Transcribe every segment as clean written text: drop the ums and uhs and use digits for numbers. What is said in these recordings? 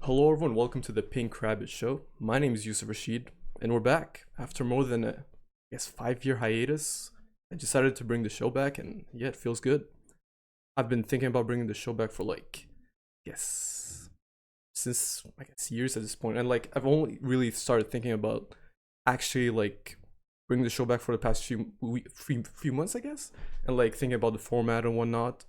Hello, everyone. Welcome to the Pink Rabbit Show. My name is Yusuf Rashid, and we're back after more than a, I guess, 5 year hiatus. I decided to bring the show back, and yeah, it feels good. I've been thinking about bringing the show back for yes, since I guess years at this point, and I've only really started thinking about actually bringing the show back for the past few months, I guess, and thinking about the format and whatnot.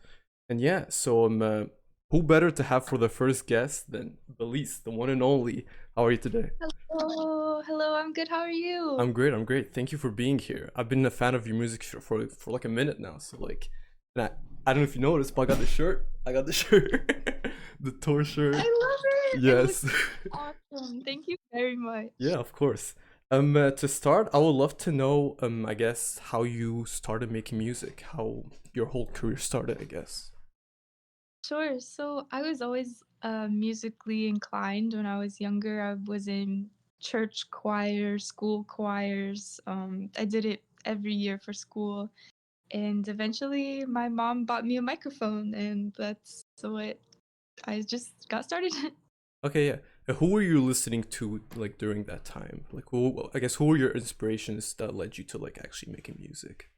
And yeah, so who better to have for the first guest than Belis, the one and only? How are you today? Hello, I'm good. How are you? I'm great. I'm great. Thank you for being here. I've been a fan of your music for like a minute now. So and I don't know if you noticed, but I got the shirt. I got the shirt, the tour I shirt. love it. It Yes. looks awesome. Thank you very much. Yeah, of course. To start, I would love to know, I guess, how you started making music, how your whole career started, I guess. Sure. So I was always musically inclined when I was younger. I was in church choir, school choirs. I did it every year for school. And eventually my mom bought me a microphone, and that's what I just got started. Okay, yeah. Who were you listening to during that time? I guess who were your inspirations that led you to actually making music?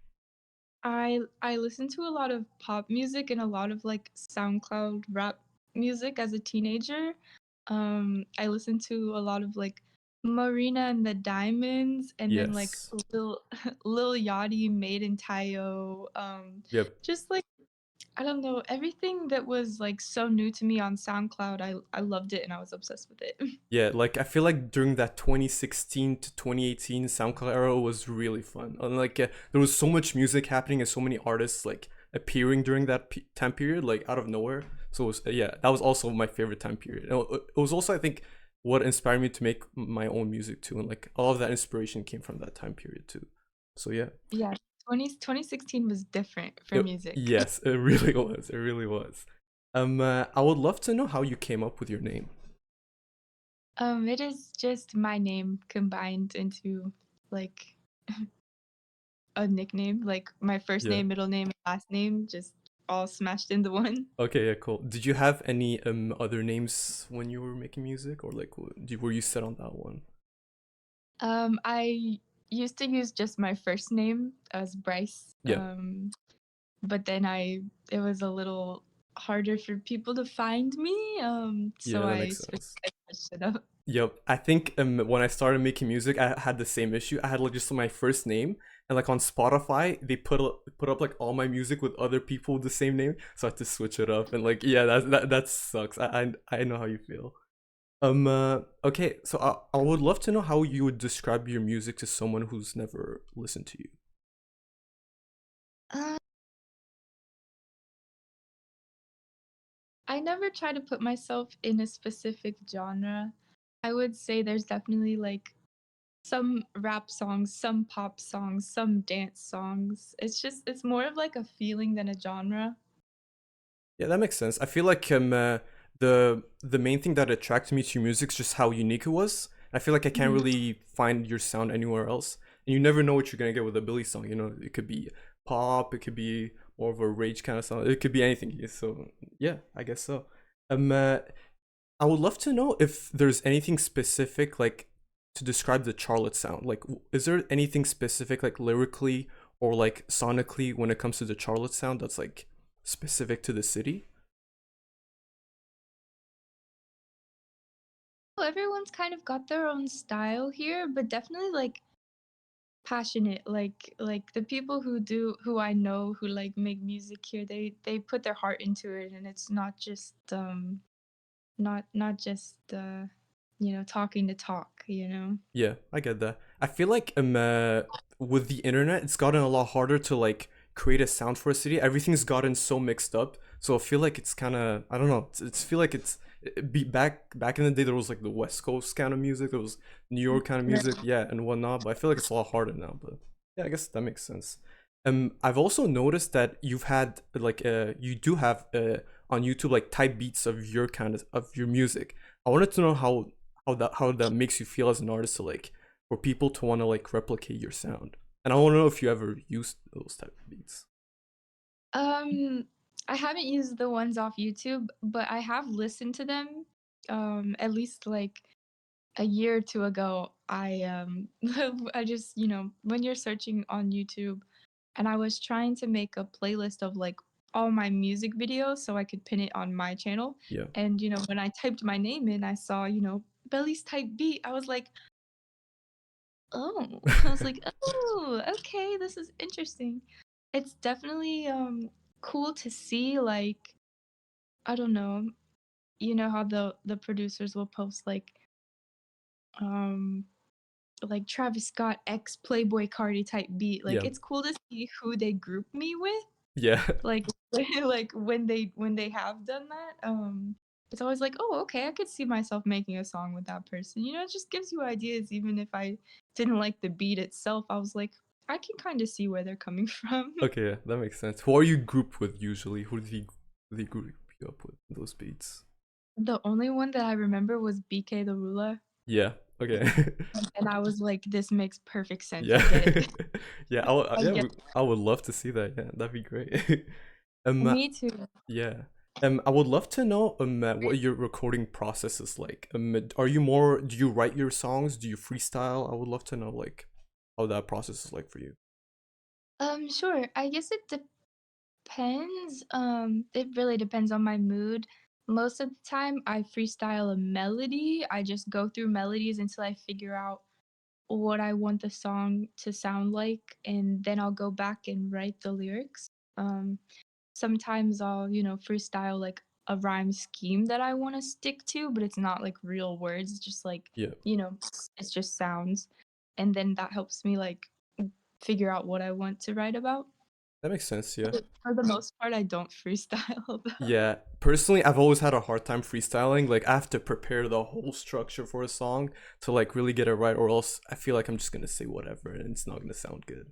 I listened to a lot of pop music and a lot of like SoundCloud rap music as a teenager. I listened to a lot of like Marina and the Diamonds, and then like Yes. Lil Yachty, Made in Tayo. Yep. Just like I don't know, everything that was like so new to me on SoundCloud. I loved it and I was obsessed with it. Yeah, I feel like during that 2016 to 2018 SoundCloud era was really fun. And there was so much music happening and so many artists appearing during that time period out of nowhere. So it was, yeah, that was also my favorite time period. It was also I think what inspired me to make my own music too, and all of that inspiration came from that time period too. So yeah. Yeah, 2016 was different for music. Yes, it really was. It really was. I would love to know how you came up with your name. It is just my name combined into like a nickname, like my first Yeah. name, middle name, and last name, just all smashed into one. Okay, yeah, cool. Did you have any other names when you were making music, or were you set on that one? I used to use just my first name as Bryce, Yeah. but then it was a little harder for people to find me, so Yeah, that makes sense. I switched it up. Yep. I think when I started making music, I had the same issue. I had just my first name, and on Spotify, they put up all my music with other people with the same name, so I had to switch it up. And yeah, that sucks. I know how you feel. Okay, so I would love to know how you would describe your music to someone who's never listened to you. Uh, I never try to put myself in a specific genre. I would say there's definitely like some rap songs, some pop songs, some dance songs. It's more of like a feeling than a genre. Yeah, that makes sense. I feel like the main thing that attracted me to your music is just how unique it was. I feel like I can't Mhm. really find your sound anywhere else, and you never know what you're gonna get with a Billy song. You know, it could be pop, it could be more of a rage kind of song, it could be anything. Yeah, so yeah, I guess so. Um, uh, I would love to know if there's anything specific to describe the Charlotte sound. Is there anything specific lyrically or sonically when it comes to the Charlotte sound that's specific to the city? Well, everyone's kind of got their own style here, but definitely like passionate. Like the people who I know who like make music here, they put their heart into it, and it's not just not just talking to talk, you know. Yeah, I get that. I feel like with the internet, it's gotten a lot harder to create a sound for a city. Everything's gotten so mixed up. So I feel like it's kind of I don't know. It's feel like it be back in the day there was the West Coast kind of music. There was New York kind of music, Right. yeah, and whatnot. But I feel like it's a lot harder now. But yeah, I guess that makes sense. I've also noticed that you've had you do have on YouTube type beats of your kind of your music. I wanted to know how that makes you feel as an artist to for people to want to replicate your sound. And I want to know if you ever used those type of beats. Um, I haven't used the ones off YouTube, but I have listened to them at least like a year or two ago, I just, when you're searching on YouTube and I was trying to make a playlist of like all my music videos so I could pin it on my channel. Yeah. And when I typed my name in, I saw, Belis type beat. I was like, oh, I was like, oh, okay, this is interesting. It's definitely cool to see like I don't know, you know how the producers will post um like Travis Scott X Playboy Cardi type beat. Like Yeah. it's cool to see who they group me with. Yeah. Like like when they have done that. It's always like, oh, okay, I could see myself making a song with that person. It just gives you ideas even if I didn't like the beat itself. I was like, I can kind of see where they're coming from. Okay, yeah, that makes sense. Who are you grouped with usually? Who do they group you up with in those beats? The only one that I remember was BK the Ruler, Yeah. Okay. and I was like, this makes perfect sense. Yeah. I get it. Yeah. I Yeah. get I would love to see that. Yeah, that'd be great. um. Me too. Yeah. I would love to know what your recording process is like. Are you more? Do you write your songs? Do you freestyle? I would love to know like how that process is like for you. Sure. I guess it depends. It really depends on my mood. Most of the time, I freestyle a melody. I just go through melodies until I figure out what I want the song to sound like, and then I'll go back and write the lyrics. Um, Sometimes I'll, freestyle like a rhyme scheme that I want to stick to, but it's not like real words. It's just like, Yeah, it's just sounds. And then that helps me like figure out what I want to write about. that makes sense. Yeah. For the most part, I don't freestyle though. Yeah, personally, I've always had a hard time freestyling. Like, I have to prepare the whole structure for a song to like really get it right, or else I feel like I'm just gonna say whatever and it's not gonna sound good.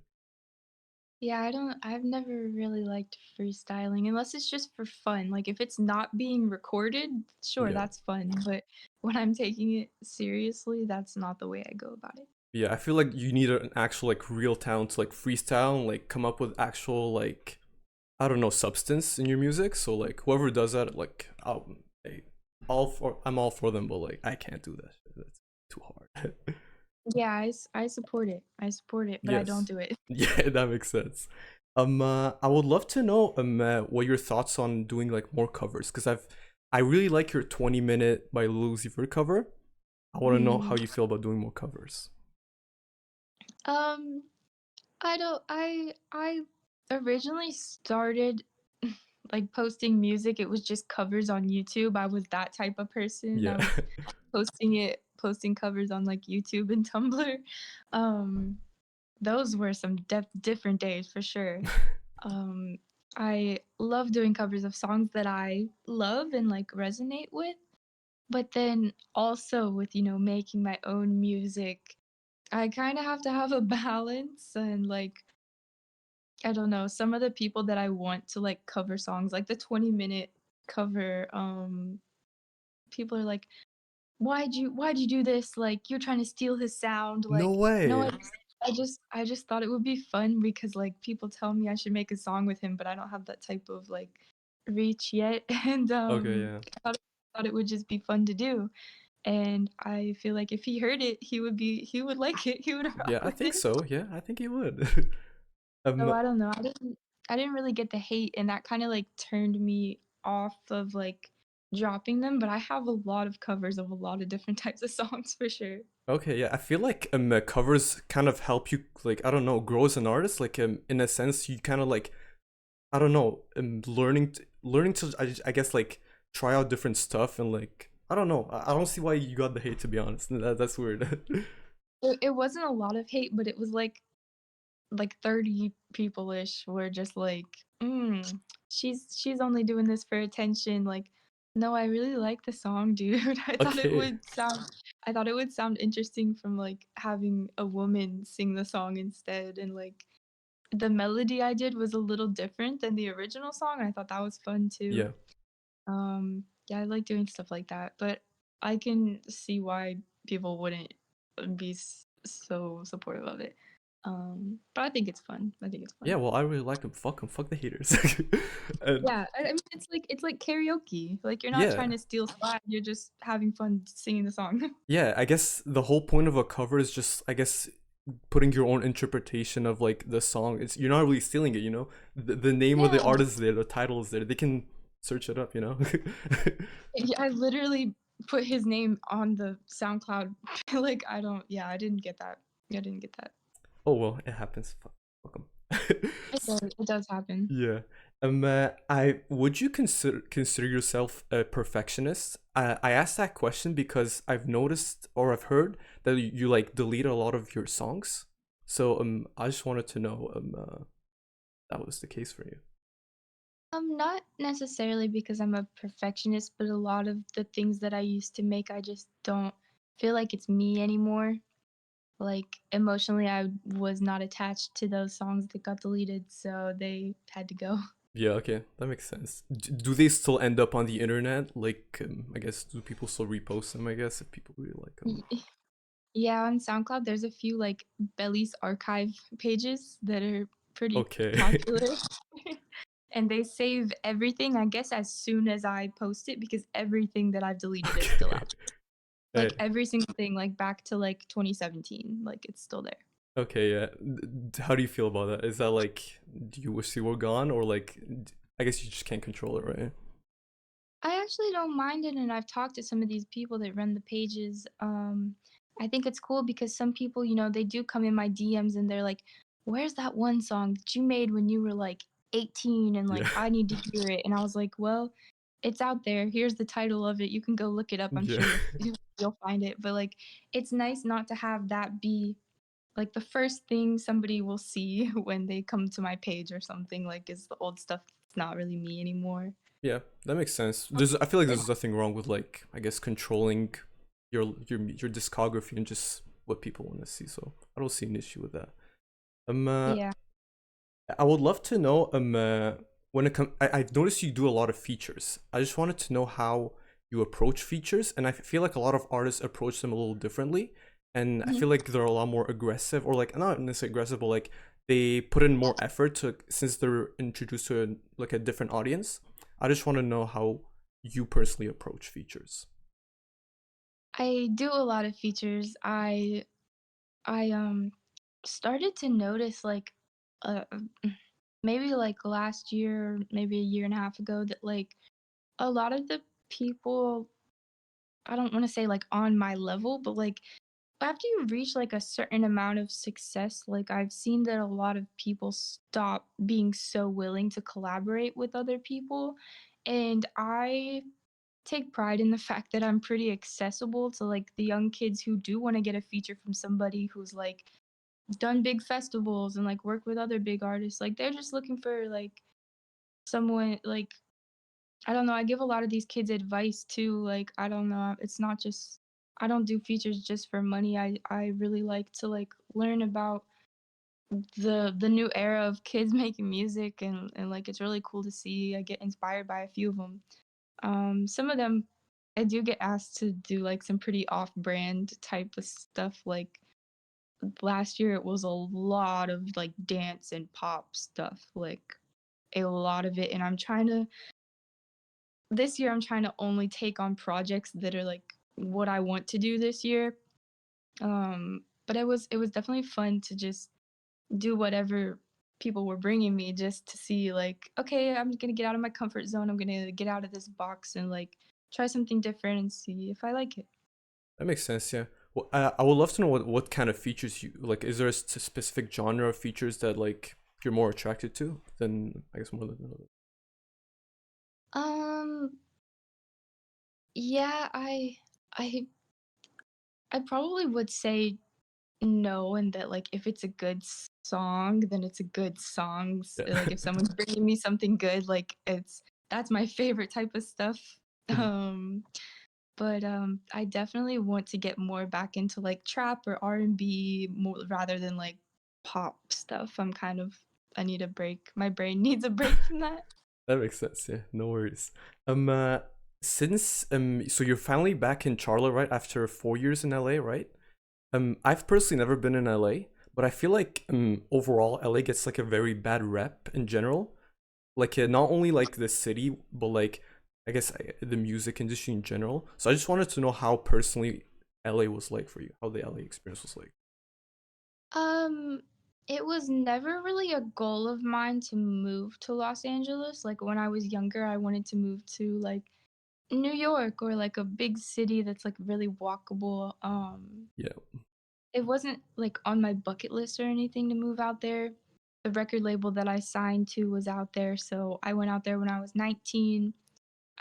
Yeah, I've never really liked freestyling unless it's just for fun. Like if it's not being recorded, sure, Yeah, that's fun. But when I'm taking it seriously, that's not the way I go about it. yeah. I feel like you need an actual like real talent to like freestyle and like come up with actual like I don't know substance in your music. So like whoever does that, like hey, I'm all for them, but like I can't do that. That's too hard. Yeah, I support it. I support it, but I don't Yes. do it. Yeah, that makes sense. I would love to know what your thoughts on doing like more covers because I really like your 20-minute by Lil Uzi Vert cover. I want to know Hmm. how you feel about doing more covers. Um, I don't. I originally started like posting music. It was just covers on YouTube. I was that type of person. Yeah. I was posting covers on like YouTube and Tumblr. Um, those were some different days for sure. Um, I love doing covers of songs that I love and like resonate with, but then also with making my own music, I kind of have to have a balance and like I don't know, some of the people that I want to like cover songs, like the 20-minute cover, people are like, why'd you do this? Like you're trying to steal his sound. No Like, no, way. I just thought it would be fun because like people tell me I should make a song with him, but I don't have that type of like reach yet. And Okay, yeah. I thought it would just be fun to do. And I feel like if he heard it, he would like it. He would Yeah, rock I with think it. so. Yeah, I think he would. So um I don't know. I didn't really get the hate, and that kind of like turned me off of like dropping them. But I have a lot of covers of a lot of different types of songs for sure. okay, yeah. I feel like covers kind of help you like I don't know, grow as an artist like in a sense you kind of like I don't know, learning to I guess like try out different stuff and like I don't know. I don't see why you got the hate to be honest. That's weird. It wasn't a lot of hate, but it was like 30 people ish were just like, she's only doing this for attention. Like, no, I really like the song, dude. Okay. I thought it would sound interesting from like having a woman sing the song instead, and like the melody I did was a little different than the original song. I thought that was fun too. Yeah. Yeah, I like doing stuff like that, but I can see why people wouldn't be so supportive of it. But I think it's fun. I think it's Yeah, fun. well, I really like them. Fuck them. Fuck the haters. And Yeah, I mean, it's like karaoke. Like you're not trying yeah, to steal spot. You're just having fun singing the song. yeah. I guess the whole point of a cover is just, I guess, putting your own interpretation of like the song. It's you're not really stealing it, you know. The name of the Yeah, artist is there, the title is there. They can search it up, you know. I literally put his name on the SoundCloud. Like I don't. Yeah, I didn't get that. I didn't get that. Oh well, it happens. Fuck 'em. It does. It does happen. Yeah. I would you consider yourself a perfectionist? I asked that question because I've noticed or I've heard that you like delete a lot of your songs. So I just wanted to know that was the case for you. Not necessarily because I'm a perfectionist, but a lot of the things that I used to make, I just don't feel like it's me anymore. Like emotionally, I was not attached to those songs that got deleted, so they had to go. Yeah, okay, that makes sense. Do they still end up on the internet? Like, I guess do people still repost them? I guess if people really like them. Y- Yeah, on SoundCloud, there's a few like Belis archive pages that are pretty Okay. popular. And they save everything, I guess, as soon as I post it because everything that I've deleted is still Okay. out. Like Hey, every single thing, like back to like 2017, like it's still there. okay, yeah. How do you feel about that? Is that like, do you wish they were gone, or like, I guess you just can't control it, right? I actually don't mind it, and I've talked to some of these people that run the pages. I think it's cool because some people, they do come in my DMs and they're like, "Where's that one song that you made when you were like 18 and Yeah. like I need to hear it?" And I was like, "Well, it's out there. Here's the title of it. You can go look it up. I'm Yeah. sure you'll find it." But like, it's nice not to have that be like the first thing somebody will see when they come to my page or something. Like, is the old stuff that's not really me anymore. Yeah, that makes sense. I feel like there's nothing wrong with like, I guess, controlling your discography and just what people want to see. So I don't see an issue with that. Um, uh, Yeah. I would love to know when it comes. I noticed you do a lot of features. I just wanted to know how you approach features, and I feel like a lot of artists approach them a little differently. And I Mhm. feel like they're a lot more aggressive, or like not necessarily aggressive, but like they put in more effort to since they're introduced to like a different audience. I just want to know how you personally approach features. I do a lot of features. I started to notice like uh maybe like last year, maybe a year and a half ago that like a lot of the people, I don't want to say like on my level, but like after you reach like a certain amount of success, like I've seen that a lot of people stop being so willing to collaborate with other people. And I take pride in the fact that I'm pretty accessible to like the young kids who do want to get a feature from somebody who's like done big festivals and like work with other big artists. Like they're just looking for like someone like I don't know, I give a lot of these kids advice too. Like I don't know, it's not just I don't do features just for money. I really like to like learn about the new era of kids making music and like it's really cool to see. I get inspired by a few of them. Some of them I do get asked to do like some pretty off-brand type of stuff. Like last year, it was a lot of like dance and pop stuff, like a lot of it. And this year, I'm trying to only take on projects that are like what I want to do this year. But it was definitely fun to just do whatever people were bringing me just to see like okay I'm gonna get out of my comfort zone, I'm gonna get out of this box and like try something different and see if I like it. That makes sense, yeah. Well, I would love to know what kind of features you like. Is there a specific genre of features that like you're more attracted to than I guess more than another? um yeah i I probably would say no, and that like if it's a good song then it's a good song. Yeah. Like if someone's bringing me something good, like that's my favorite type of stuff. um But, I definitely want to get more back into, like, trap or R&B more rather than, like, pop stuff. I need a break. My brain needs a break from that. That makes sense. Yeah, no worries. Um, uh, since so you're finally back in Charlotte, right? After 4 years in LA, right? I've personally never been in LA, but I feel like overall LA gets like a very bad rep in general. Like not only like the city, but like I guess the music industry in general. So I just wanted to know how personally LA was like for you, how the LA experience was like. Um, it was never really a goal of mine to move to Los Angeles. Like when I was younger, I wanted to move to like New York or like a big city that's like really walkable. Yeah. It wasn't like on my bucket list or anything to move out there. The record label that I signed to was out there, so I went out there when I was 19.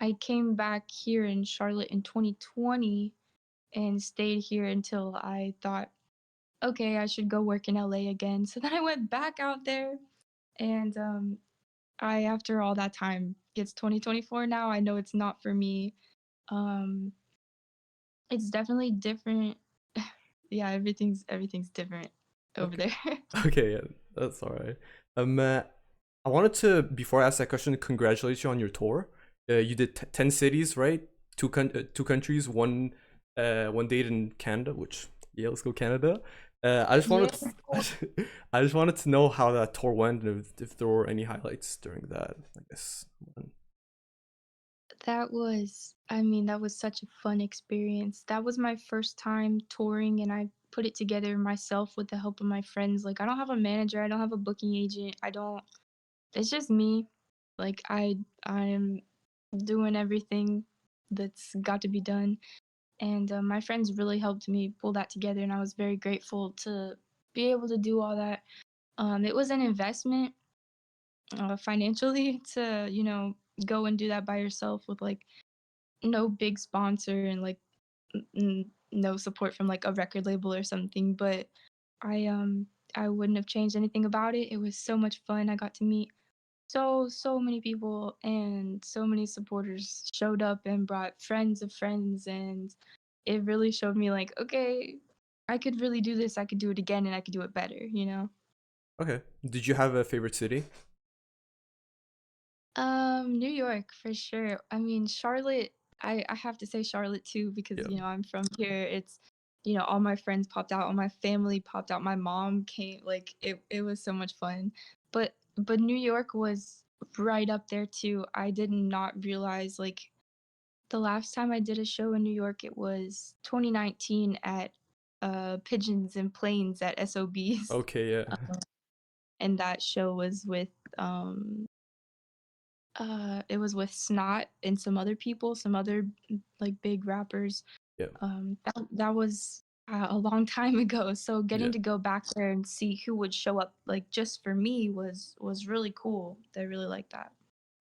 I came back here in Charlotte in 2020 and stayed here until I thought, okay, I should go work in LA again. So then I went back out there and I after all that time, it's 2024 now. I know it's not for me. Um it's definitely different. Yeah, everything's different over Okay. there. Okay, yeah, that's all right. I wanted to before I ask that question, congratulate you on your tour. You did 10 cities, right? Two countries, one date in Canada. Which yeah, let's go Canada. I just Yeah. wanted I just wanted to know how that tour went and if there were any highlights during that. I guess. That was such a fun experience. That was my first time touring and I put it together myself with the help of my friends. Like I don't have a manager, I don't have a booking agent. I don't It's just me. Like I'm doing everything that's got to be done and my friends really helped me pull that together and I was very grateful to be able to do all that. It was an investment financially to, go and do that by yourself with like no big sponsor and like no support from like a record label or something, but I wouldn't have changed anything about it. It was so much fun. I got to meet so many people and so many supporters showed up and brought friends of friends and it really showed me like, okay, I could really do this. I could do it again and I could do it better, you know? Okay. Did you have a favorite city? New York for sure. I mean, Charlotte, I have to say Charlotte too because, Yeah. I'm from here. All my friends popped out, all my family popped out. My mom came, like it was so much fun. But New York was right up there too. I did not realize like the last time I did a show in New York, it was 2019 at Pigeons and Planes at SOBs. Okay. Yeah. And that show was with it was with Snot and some other people, some other like big rappers. Yeah. That was a long time ago. So Yeah. getting to go back there and see who would show up like just for me was really cool. I really liked that.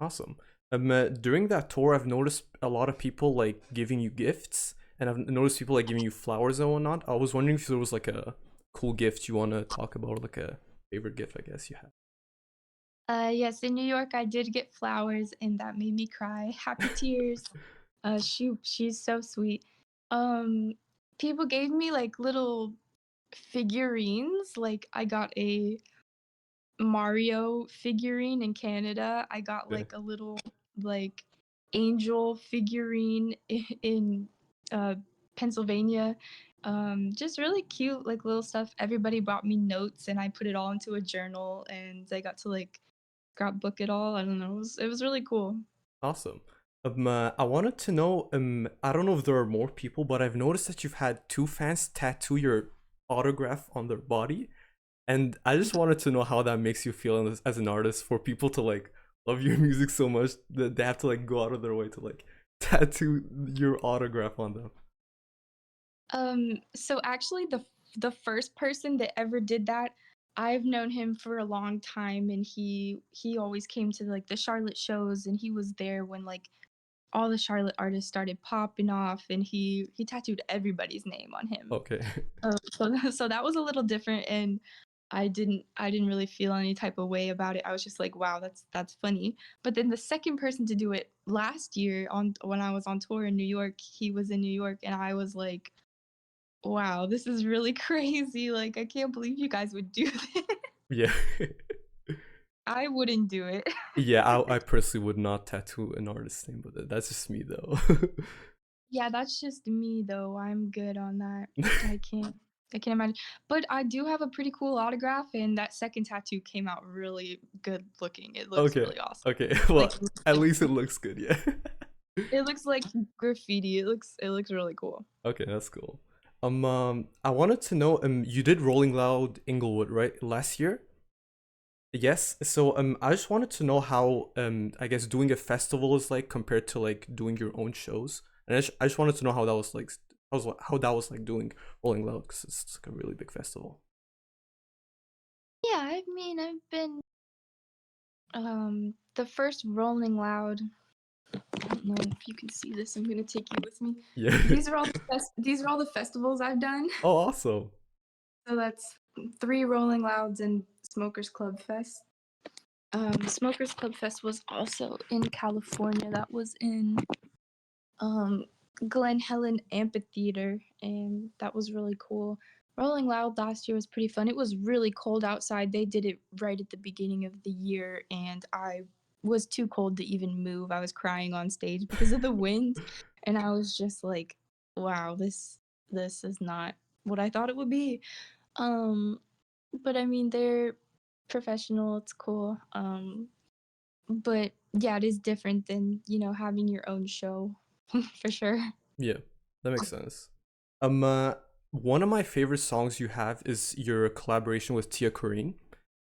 Awesome. During that tour, I've noticed a lot of people like giving you gifts, and I've noticed people like giving you flowers and whatnot. I was wondering if there was like a cool gift you want to talk about, or like a favorite gift, I guess you have. Yes, in New York I did get flowers and that made me cry. Happy tears. She's so sweet. Um, People gave me like little figurines. Like I got a Mario figurine in Canada. I got Yeah. like a little like angel figurine in uh, Pennsylvania. Just really cute, like little stuff. Everybody brought me notes, and I put it all into a journal, and I got to like scrapbook it all. I don't know. It was really cool. Awesome. I wanted to know. I don't know if there are more people, but I've noticed that you've had two fans tattoo your autograph on their body, and I just wanted to know how that makes you feel as an artist for people to like love your music so much that they have to like go out of their way to like tattoo your autograph on them. So actually the first person that ever did that, I've known him for a long time and he always came to like the Charlotte shows and he was there when like all the Charlotte artists started popping off and he tattooed everybody's name on him. Okay. So that was a little different and I didn't really feel any type of way about it. I was just like, wow, that's funny. But then the second person to do it last year on when I was on tour in New York, he was in New York and I was like, wow, this is really crazy. Like, I can't believe you guys would do this. Yeah. I wouldn't do it. Yeah, I personally would not tattoo an artist's name, but that's just me though. Yeah, that's just me though. I'm good on that. I can't. I can't imagine. But I do have a pretty cool autograph, and that second tattoo came out really good looking. It looks Okay, really awesome. okay. Like, Well, at least it looks good, yeah. it looks like graffiti. It looks really cool. Okay, that's cool. I wanted to know, you did Rolling Loud Inglewood, right, last year? Yes. So, I just wanted to know how, I guess doing a festival is like compared to like doing your own shows, and I just wanted to know how that was like, how that was like doing Rolling Loud because it's like a really big festival. Yeah, I mean, I've been the first Rolling Loud. I don't know if you can see this. I'm gonna take you with me. Yeah. These are all the festivals I've done. Oh, awesome. So that's 3 Rolling Louds and Smokers Club Fest. Smokers Club Fest was also in California. That was in um, Glen Helen Amphitheater, and that was really cool. Rolling Loud last year was pretty fun. It was really cold outside. They did it right at the beginning of the year, and I was too cold to even move. I was crying on stage because of the wind, and I was just like, "Wow, this is not what I thought it would be." Um, but I mean, they're professional. It's cool. But yeah, it is different than having your own show, for sure. Yeah, that makes sense. Um, uh, One of my favorite songs you have is your collaboration with Tia Corine,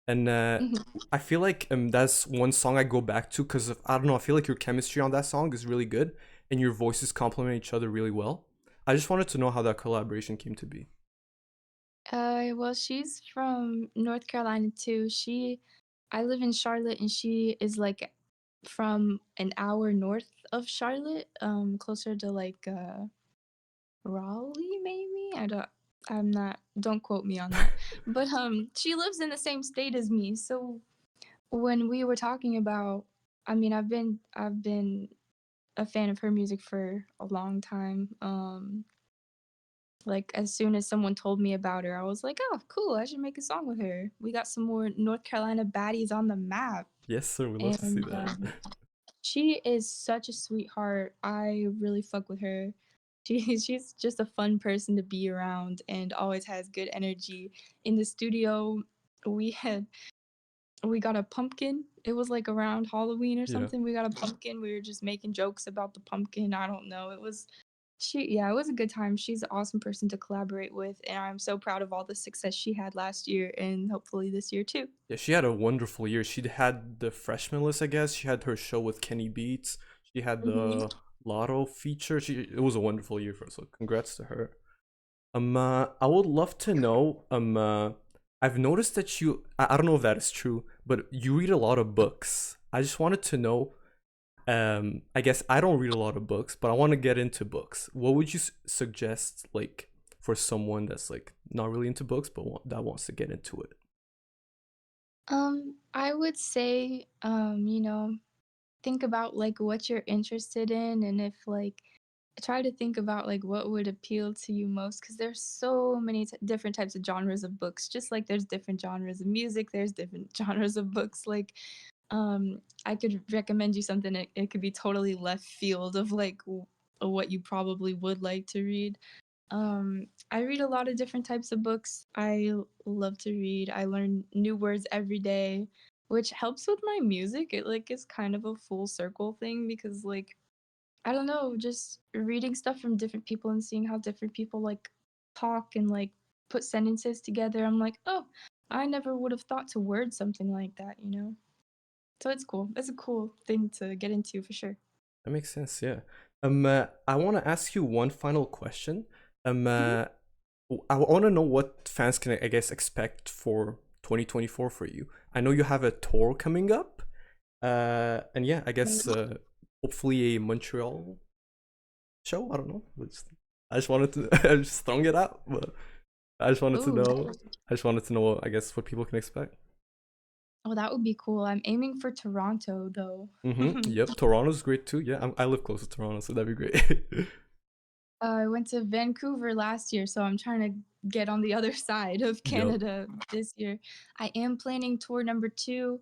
and Mhm. I feel like that's one song I go back to because I don't know. I feel like your chemistry on that song is really good, and your voices complement each other really well. I just wanted to know how that collaboration came to be. Well, she's from North Carolina too. I live in Charlotte, and she is like from an hour north of Charlotte, closer to like Raleigh, maybe. I'm not. Don't quote me on that. But she lives in the same state as me. So when we were talking about, I mean, I've been a fan of her music for a long time. Like, as soon as someone told me about her, I was like, "Oh, cool, I should make a song with her." We got some more North Carolina baddies on the map, Yes, sir. We'd love to see and, that. she is such a sweetheart. I really fuck with her. She's just a fun person to be around and always has good energy. In the studio, we had we got a pumpkin. It was, like, around Halloween or Yeah. something. We got a pumpkin. We were just making jokes about the pumpkin. I don't know. It was a good time. She's an awesome person to collaborate with, and I'm so proud of all the success she had last year and hopefully this year too. Yeah, she had a wonderful year. She had the freshman list, I guess. She had her show with Kenny Beats. She had Mhm. the Lotto feature. It was a wonderful year for her. So congrats to her. I would love to know. I've noticed that I don't know if that is true, but you read a lot of books. I just wanted to know. I guess I don't read a lot of books, but I want to get into books. What would you suggest, like, for someone that's like not really into books, but that wants to get into it? I would say, think about like what you're interested in, and if like try to think about like what would appeal to you most, because there's so many different types of genres of books. Just like there's different genres of music, there's different genres of books. Like, I could recommend you something. It could be totally left field of like what you probably would like to read. I read a lot of different types of books. Love to read. I learn new words every day, which helps with my music. It like is kind of a full circle thing because like I don't know, just reading stuff from different people and seeing how different people like talk and like put sentences together. I'm like, "Oh, I never would have thought to word something like that?" So it's cool. It's a cool thing to get into for sure. That makes sense. Yeah. I want to ask you one final question. Mhm. I want to know what fans can, I guess, expect for 2024 for you. I know you have a tour coming up. And yeah, I guess hopefully a Montreal show. I don't know. I just wanted to. I'm just throwing it out, but I just wanted to Ooh, know. I just wanted to know. I guess what people can expect. oh, that would be cool. I'm aiming for Toronto though. Yep. Toronto's great too. Yeah, I live close to Toronto, so that'd be great. I went to Vancouver last year, so I'm trying to get on the other side of Yep. Canada this year. I am planning tour number 2.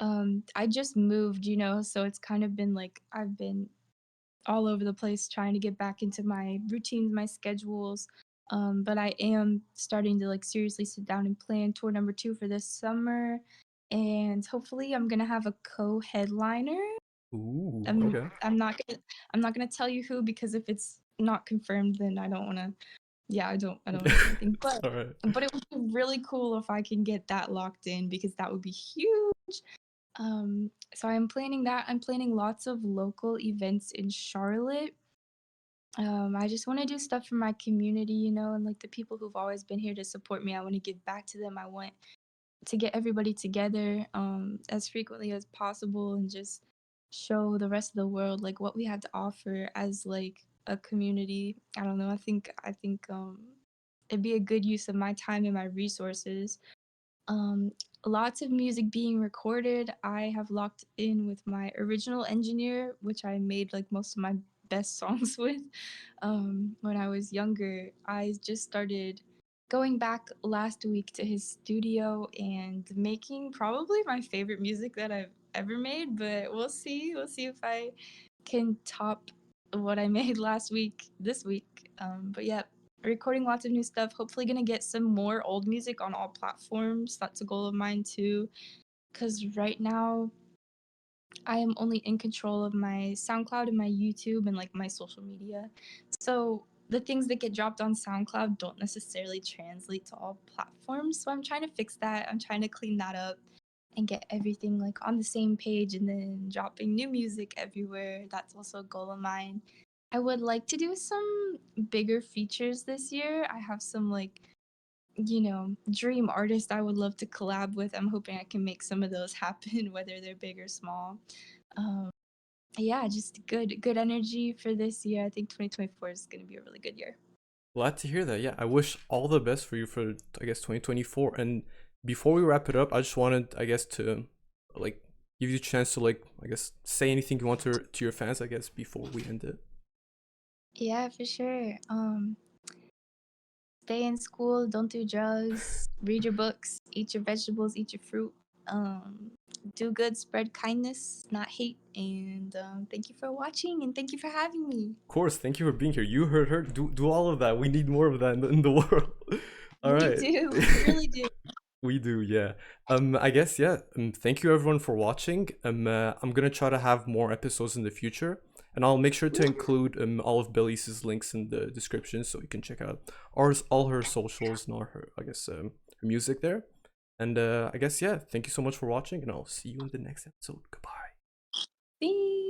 I just moved, so it's kind of been like I've been all over the place trying to get back into my routines, my schedules. But I am starting to like seriously sit down and plan tour number 2 for this summer, and hopefully I'm gonna have a co-headliner. Ooh, I'm okay. I'm not gonna I'm not gonna tell you who because if it's not confirmed, then I don't wanna I don't wanna say anything. It's all right. But it would be really cool if I can get that locked in because that would be huge. So I'm planning that. I'm planning lots of local events in Charlotte. I just want to do stuff for my community, you know, and like the people who've always been here to support me. I want to give back to them. I want to get everybody together as frequently as possible and just show the rest of the world like what we have to offer as like a community. I don't know. I think it'd be a good use of my time and my resources. um, Lots of music being recorded. I have locked in with my original engineer, which I made like most of my best songs with when I was younger. I just started going back last week to his studio and making probably my favorite music that I've ever made, but we'll see. We'll see if I can top what I made last week this week. But yeah, recording lots of new stuff. Hopefully, gonna get some more old music on all platforms. That's a goal of mine too. Because right now, I am only in control of my SoundCloud and my YouTube and like my social media. So the things that get dropped on SoundCloud don't necessarily translate to all platforms. So I'm trying to fix that. I'm trying to clean that up and get everything like on the same page and then dropping new music everywhere. That's also a goal of mine. I would like to do some bigger features this year. I have some like, dream artists I would love to collab with. I'm hoping I can make some of those happen, whether they're big or small. Um, yeah, just good energy for this year. I think 2024 is going to be a really good year. Glad to hear that. Yeah, I wish all the best for you for, I guess, 2024. And before we wrap it up, I just wanted, I guess, to like give you a chance to like, I guess, say anything you want to your fans, I guess, before we end it. Yeah, for sure. Stay in school, don't do drugs, read your books, eat your vegetables, eat your fruit. Um, do good, spread kindness, not hate. And thank you for watching and thank you for having me. Of course, thank you for being here. You heard her. Do all of that. We need more of that in the world. All We right. do, we really do. We do, yeah. I guess, yeah. Thank you everyone for watching. I'm gonna try to have more episodes in the future, and I'll make sure to include all of Belis's links in the description so you can check out all her socials and all her, I guess, her music there. And I guess, yeah. Thank you so much for watching, and I'll see you in the next episode. Goodbye. Thanks.